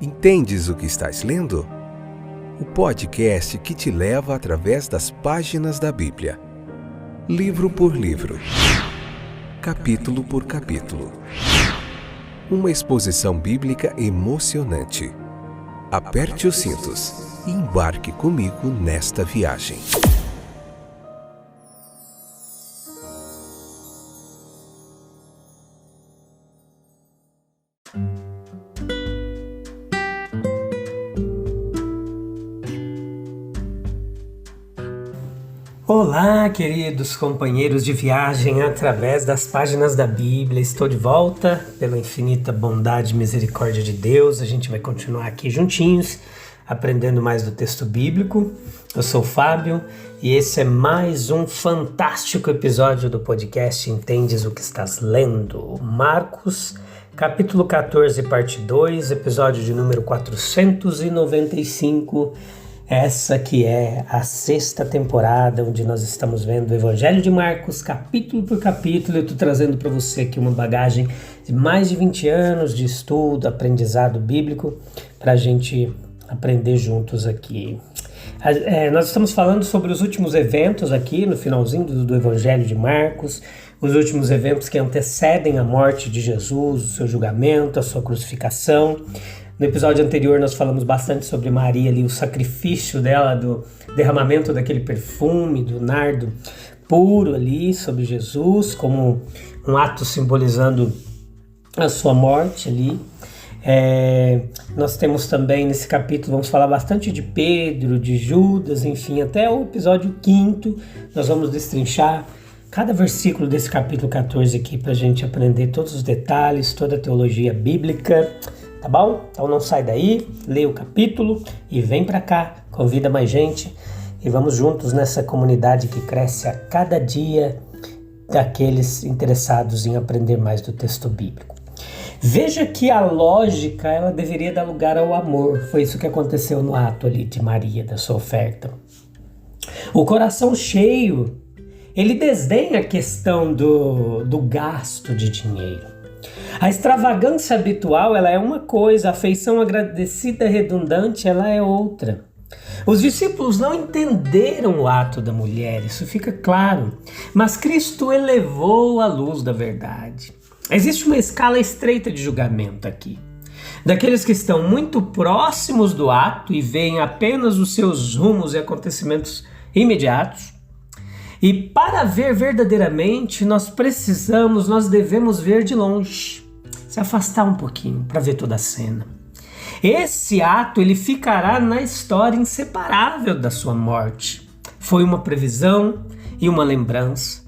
Entendes o que estás lendo? O podcast que te leva através das páginas da Bíblia, livro por livro, capítulo por capítulo. Uma exposição bíblica emocionante. Aperte os cintos e embarque comigo nesta viagem. Olá, queridos companheiros de viagem através das páginas da Bíblia. Estou de volta pela infinita bondade e misericórdia de Deus. A gente vai continuar aqui juntinhos, aprendendo mais do texto bíblico. Eu sou o Fábio e esse é mais um fantástico episódio do podcast Entendes o que estás lendo? Marcos, capítulo 14, parte 2, episódio de número 495. Essa que é a 6ª temporada, onde nós estamos vendo o Evangelho de Marcos, capítulo por capítulo. Eu estou trazendo para você aqui uma bagagem de mais de 20 anos de estudo, aprendizado bíblico, para a gente aprender juntos aqui. Nós estamos falando sobre os últimos eventos aqui, no finalzinho do Evangelho de Marcos, os últimos eventos que antecedem a morte de Jesus, o seu julgamento, a sua crucificação. No episódio anterior nós falamos bastante sobre Maria ali, o sacrifício dela, do derramamento daquele perfume, do nardo puro ali sobre Jesus, como um ato simbolizando a sua morte ali. Nós temos também nesse capítulo, vamos falar bastante de Pedro, de Judas, enfim, até o episódio 5º nós vamos destrinchar cada versículo desse capítulo 14 aqui para a gente aprender todos os detalhes, toda a teologia bíblica. Tá bom? Então não sai daí, lê o capítulo e vem pra cá, convida mais gente e vamos juntos nessa comunidade que cresce a cada dia daqueles interessados em aprender mais do texto bíblico. Veja que a lógica, ela deveria dar lugar ao amor. Foi isso que aconteceu no ato ali de Maria, da sua oferta. O coração cheio, ele desdenha a questão do gasto de dinheiro. A extravagância habitual, ela é uma coisa, a afeição agradecida redundante, ela é outra. Os discípulos não entenderam o ato da mulher, isso fica claro, mas Cristo elevou a luz da verdade. Existe uma escala estreita de julgamento aqui. Daqueles que estão muito próximos do ato e veem apenas os seus rumos e acontecimentos imediatos. E para ver verdadeiramente, nós devemos ver de longe, se afastar um pouquinho para ver toda a cena. Esse ato, ele ficará na história inseparável da sua morte. Foi uma previsão e uma lembrança.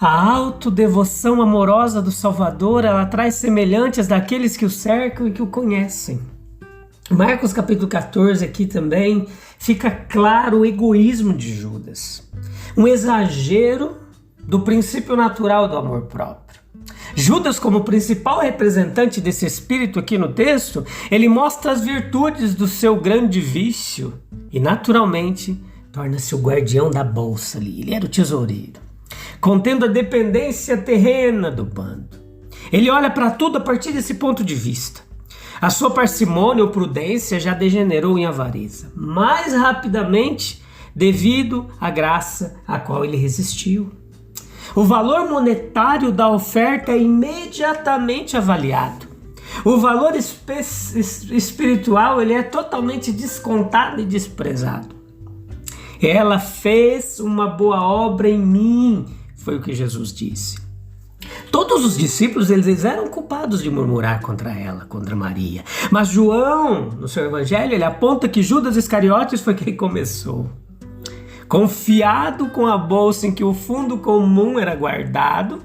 A autodevoção amorosa do Salvador, ela traz semelhantes daqueles que o cercam e que o conhecem. Marcos capítulo 14 aqui também fica claro o egoísmo de Judas. Um exagero do princípio natural do amor próprio. Judas, como principal representante desse espírito aqui no texto, ele mostra as virtudes do seu grande vício e, naturalmente, torna-se o guardião da bolsa ali. Ele era o tesoureiro, contendo a dependência terrena do bando. Ele olha para tudo a partir desse ponto de vista. A sua parcimônia ou prudência já degenerou em avareza, mais rapidamente devido à graça a qual ele resistiu. O valor monetário da oferta é imediatamente avaliado. O valor espiritual, ele é totalmente descontado e desprezado. Ela fez uma boa obra em mim, foi o que Jesus disse. Todos os discípulos, eles eram culpados de murmurar contra ela, contra Maria. Mas João, no seu evangelho, ele aponta que Judas Iscariotes foi quem começou. Confiado com a bolsa em que o fundo comum era guardado,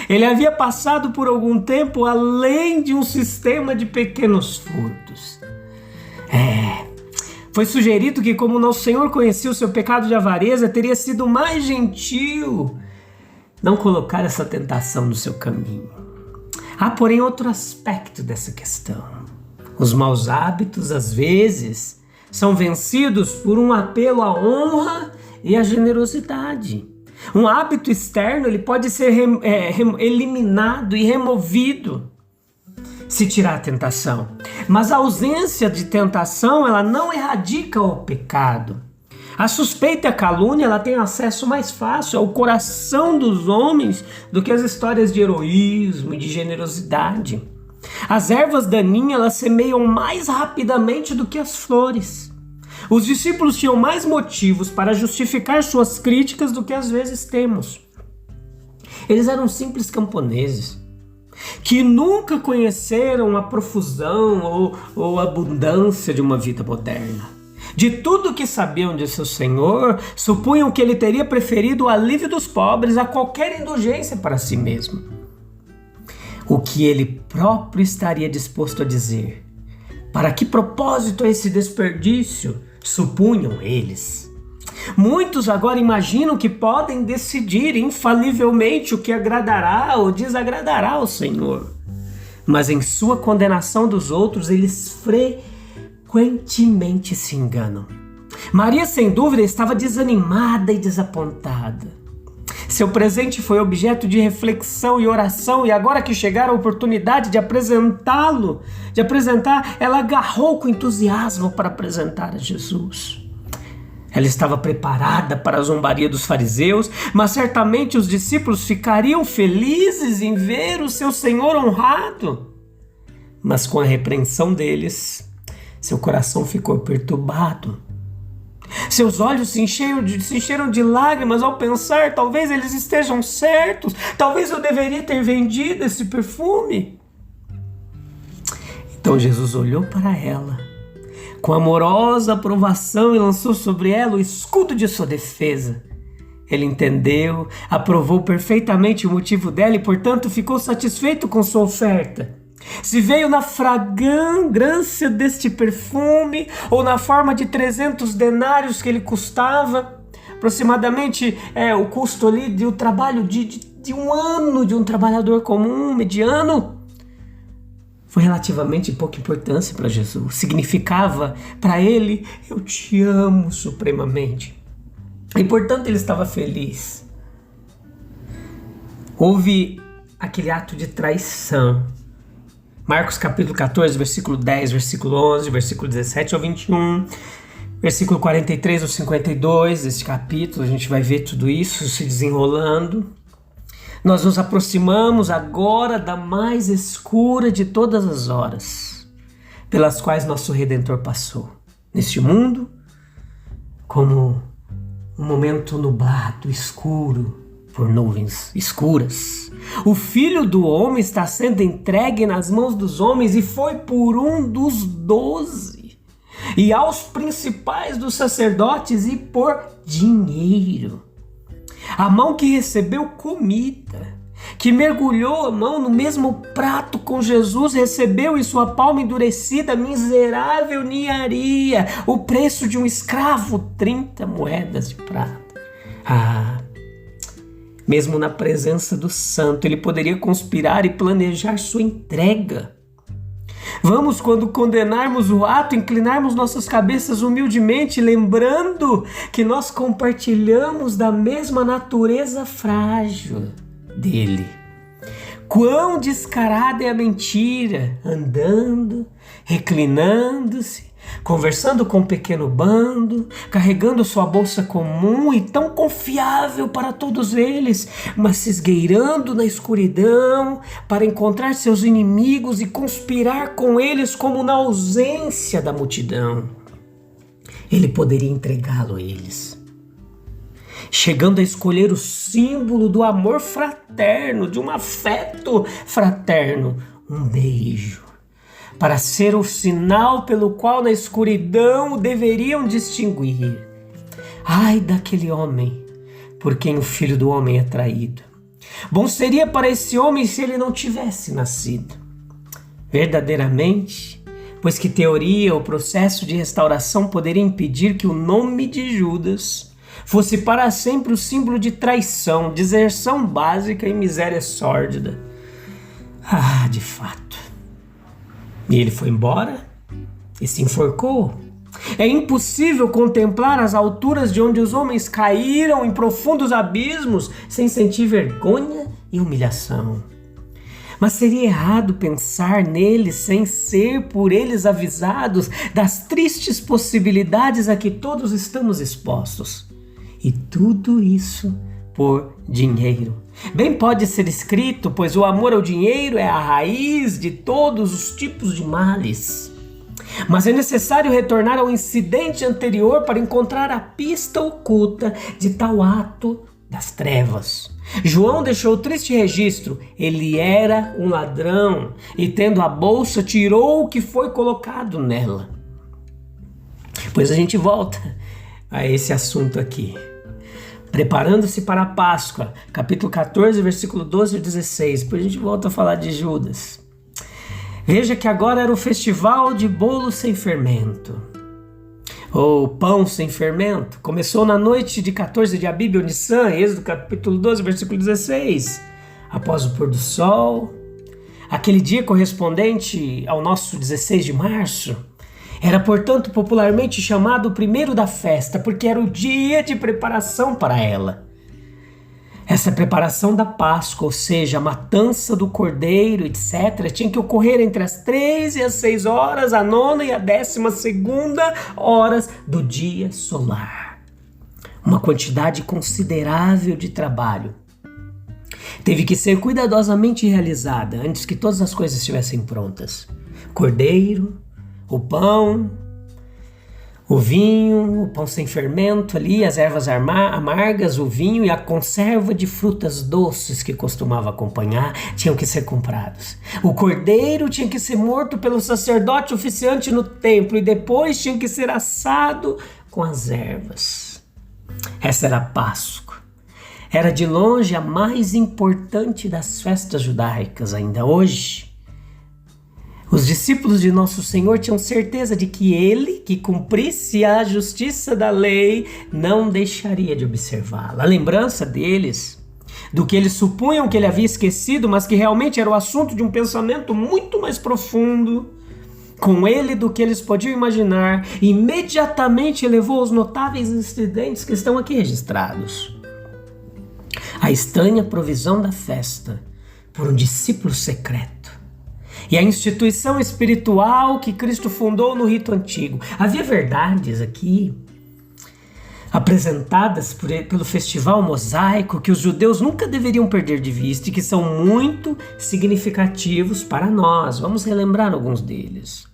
ele havia passado por algum tempo além de um sistema de pequenos furtos. Foi sugerido que, como nosso Senhor conhecia o seu pecado de avareza, teria sido mais gentil não colocar essa tentação no seu caminho. Há, porém, outro aspecto dessa questão. Os maus hábitos, às vezes, são vencidos por um apelo à honra e à generosidade. Um hábito externo, ele pode ser eliminado e removido se tirar a tentação. Mas a ausência de tentação, ela não erradica o pecado. A suspeita e a calúnia, ela tem acesso mais fácil ao coração dos homens do que as histórias de heroísmo e de generosidade. As ervas daninhas, elas semeiam mais rapidamente do que as flores. Os discípulos tinham mais motivos para justificar suas críticas do que às vezes temos. Eles eram simples camponeses, que nunca conheceram a profusão ou abundância de uma vida moderna. De tudo que sabiam de seu Senhor, supunham que ele teria preferido o alívio dos pobres a qualquer indulgência para si mesmo. O que ele próprio estaria disposto a dizer? Para que propósito esse desperdício? Supunham eles. Muitos agora imaginam que podem decidir infalivelmente o que agradará ou desagradará ao Senhor. Mas em sua condenação dos outros, eles frequentemente se enganam. Maria, sem dúvida, estava desanimada e desapontada. Seu presente foi objeto de reflexão e oração, e agora que chegara a oportunidade de apresentar, ela agarrou com entusiasmo para apresentar a Jesus. Ela estava preparada para a zombaria dos fariseus, mas certamente os discípulos ficariam felizes em ver o seu Senhor honrado. Mas com a repreensão deles, seu coração ficou perturbado. Seus olhos se encheram de lágrimas ao pensar: talvez eles estejam certos, talvez eu deveria ter vendido esse perfume. Então Jesus olhou para ela com amorosa aprovação e lançou sobre ela o escudo de sua defesa. Ele entendeu, aprovou perfeitamente o motivo dela e, portanto, ficou satisfeito com sua oferta. Se veio na fragrância deste perfume ou na forma de 300 denários que ele custava, aproximadamente o custo ali do trabalho de um ano de um trabalhador comum, mediano, foi relativamente pouca importância para Jesus. Significava para ele: eu te amo supremamente. E portanto ele estava feliz. Houve aquele ato de traição. Marcos capítulo 14, versículo 10, versículo 11, versículo 17 ao 21, versículo 43 ao 52 desse capítulo, a gente vai ver tudo isso se desenrolando. Nós nos aproximamos agora da mais escura de todas as horas, pelas quais nosso Redentor passou. Neste mundo, como um momento nublado, escuro, por nuvens escuras. O Filho do Homem está sendo entregue nas mãos dos homens e foi por um dos 12 e aos principais dos sacerdotes e por dinheiro. A mão que recebeu comida, que mergulhou a mão no mesmo prato com Jesus, recebeu em sua palma endurecida miserável ninharia, o preço de um escravo, 30 moedas de prata. Mesmo na presença do santo, ele poderia conspirar e planejar sua entrega. Vamos, quando condenarmos o ato, inclinarmos nossas cabeças humildemente, lembrando que nós compartilhamos da mesma natureza frágil dele. Quão descarada é a mentira, andando, reclinando-se, conversando com um pequeno bando, carregando sua bolsa comum e tão confiável para todos eles, mas se esgueirando na escuridão para encontrar seus inimigos e conspirar com eles como na ausência da multidão. Ele poderia entregá-lo a eles, chegando a escolher o símbolo do amor fraterno, de um afeto fraterno, um beijo, para ser o sinal pelo qual na escuridão o deveriam distinguir. Ai daquele homem por quem o Filho do Homem é traído. Bom seria para esse homem se ele não tivesse nascido. Verdadeiramente, pois que teoria ou processo de restauração poderia impedir que o nome de Judas fosse para sempre o símbolo de traição, deserção básica e miséria sórdida. De fato. E ele foi embora e se enforcou. É impossível contemplar as alturas de onde os homens caíram em profundos abismos sem sentir vergonha e humilhação. Mas seria errado pensar neles sem ser por eles avisados das tristes possibilidades a que todos estamos expostos. E tudo isso por dinheiro. Bem pode ser escrito, pois o amor ao dinheiro é a raiz de todos os tipos de males. Mas é necessário retornar ao incidente anterior para encontrar a pista oculta de tal ato das trevas. João deixou o triste registro: ele era um ladrão e, tendo a bolsa, tirou o que foi colocado nela. Pois a gente volta a esse assunto aqui. Preparando-se para a Páscoa, capítulo 14, versículo 12 e 16. Depois a gente volta a falar de Judas. Veja que agora era o festival de bolo sem fermento, ou pão sem fermento. Começou na noite de 14 de Abib ou Nissan, Êxodo capítulo 12, versículo 16. Após o pôr do sol, aquele dia correspondente ao nosso 16 de março, era, portanto, popularmente chamado o primeiro da festa, porque era o dia de preparação para ela. Essa preparação da Páscoa, ou seja, a matança do cordeiro, etc., tinha que ocorrer entre as 3 e as 6 horas, a 9ª e a 12ª horas do dia solar. Uma quantidade considerável de trabalho teve que ser cuidadosamente realizada antes que todas as coisas estivessem prontas. Cordeiro, o pão, o vinho, o pão sem fermento ali, as ervas amargas, o vinho e a conserva de frutas doces que costumava acompanhar tinham que ser comprados. O cordeiro tinha que ser morto pelo sacerdote oficiante no templo e depois tinha que ser assado com as ervas. Essa era a Páscoa. Era de longe a mais importante das festas judaicas ainda hoje. Os discípulos de Nosso Senhor tinham certeza de que ele, que cumprisse a justiça da lei, não deixaria de observá-la. A lembrança deles, do que eles supunham que ele havia esquecido, mas que realmente era o assunto de um pensamento muito mais profundo com ele do que eles podiam imaginar, imediatamente elevou os notáveis incidentes que estão aqui registrados. A estranha provisão da festa por um discípulo secreto e a instituição espiritual que Cristo fundou no rito antigo. Havia verdades aqui apresentadas pelo festival mosaico que os judeus nunca deveriam perder de vista e que são muito significativos para nós. Vamos relembrar alguns deles.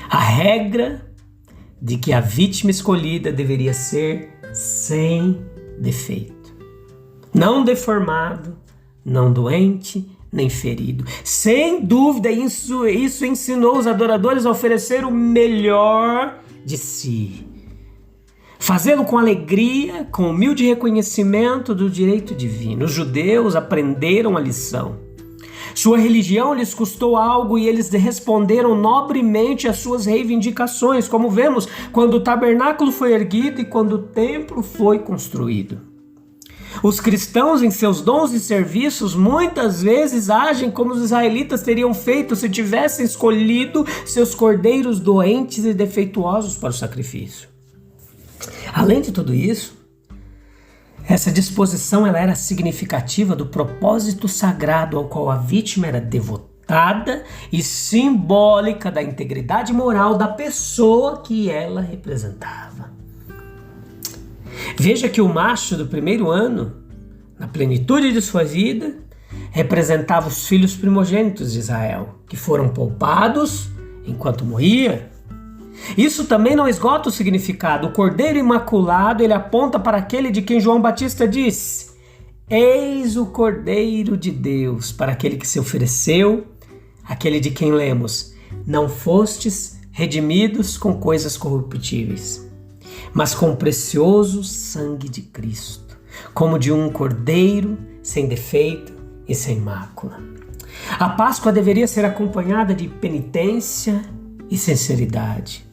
A regra de que a vítima escolhida deveria ser sem defeito, não deformado, não doente, nem ferido. Sem dúvida, isso ensinou os adoradores a oferecer o melhor de si. Fazê-lo com alegria, com humilde reconhecimento do direito divino. Os judeus aprenderam a lição. Sua religião lhes custou algo e eles responderam nobremente às suas reivindicações, como vemos quando o tabernáculo foi erguido e quando o templo foi construído. Os cristãos, em seus dons e serviços, muitas vezes agem como os israelitas teriam feito se tivessem escolhido seus cordeiros doentes e defeituosos para o sacrifício. Além de tudo isso, essa disposição ela era significativa do propósito sagrado ao qual a vítima era devotada e simbólica da integridade moral da pessoa que ela representava. Veja que o macho do primeiro ano, na plenitude de sua vida, representava os filhos primogênitos de Israel, que foram poupados enquanto morria. Isso também não esgota o significado. O Cordeiro Imaculado, ele aponta para aquele de quem João Batista disse: eis o Cordeiro de Deus, para aquele que se ofereceu, aquele de quem lemos: não fostes redimidos com coisas corruptíveis, mas com o precioso sangue de Cristo, como de um cordeiro sem defeito e sem mácula. A Páscoa deveria ser acompanhada de penitência e sinceridade.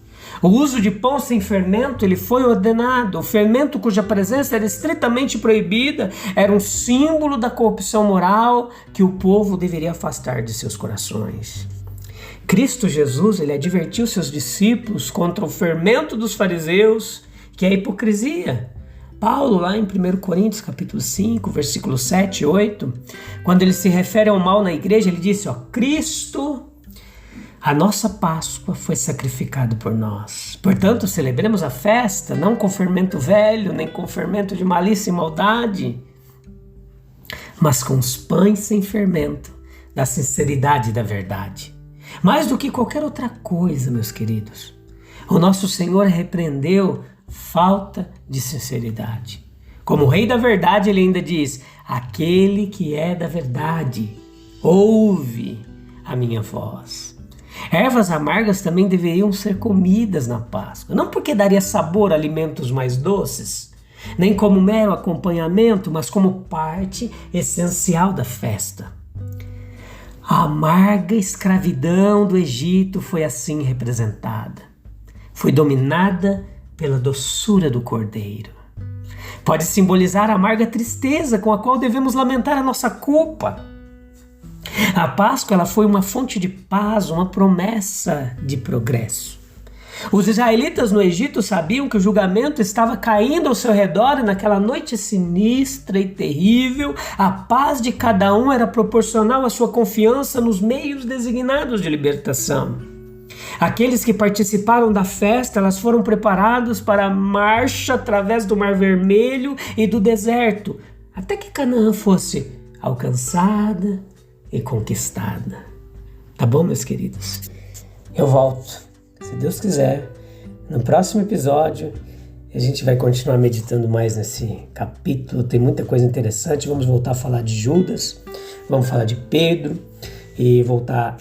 O uso de pão sem fermento ele foi ordenado. O fermento cuja presença era estritamente proibida era um símbolo da corrupção moral que o povo deveria afastar de seus corações. Cristo Jesus ele advertiu seus discípulos contra o fermento dos fariseus, que é a hipocrisia, Paulo, lá em 1 Coríntios, capítulo 5, versículo 7 e 8, quando ele se refere ao mal na igreja, ele disse, Cristo, a nossa Páscoa, foi sacrificado por nós. Portanto, celebremos a festa, não com fermento velho, nem com fermento de malícia e maldade, mas com os pães sem fermento, da sinceridade e da verdade. Mais do que qualquer outra coisa, meus queridos, o nosso Senhor repreendeu falta de sinceridade. Como o Rei da Verdade, ele ainda diz, aquele que é da verdade, ouve a minha voz. Ervas amargas também deveriam ser comidas na Páscoa, não porque daria sabor a alimentos mais doces, nem como mero acompanhamento, mas como parte essencial da festa. A amarga escravidão do Egito foi assim representada. Foi dominada pela doçura do cordeiro. Pode simbolizar a amarga tristeza com a qual devemos lamentar a nossa culpa. A Páscoa ela foi uma fonte de paz, uma promessa de progresso. Os israelitas no Egito sabiam que o julgamento estava caindo ao seu redor e naquela noite sinistra e terrível, a paz de cada um era proporcional à sua confiança nos meios designados de libertação. Aqueles que participaram da festa, elas foram preparados para a marcha através do Mar Vermelho e do deserto, até que Canaã fosse alcançada e conquistada. Tá bom, meus queridos? Eu volto, se Deus quiser, no próximo episódio. A gente vai continuar meditando mais nesse capítulo, tem muita coisa interessante. Vamos voltar a falar de Judas, vamos falar de Pedro e voltar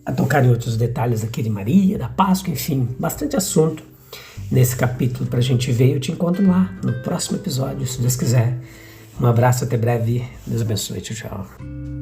a tocar em outros detalhes aqui de Maria, da Páscoa, enfim, bastante assunto nesse capítulo pra gente ver. Eu te encontro lá no próximo episódio, se Deus quiser. Um abraço, até breve. Deus abençoe. Tchau, tchau.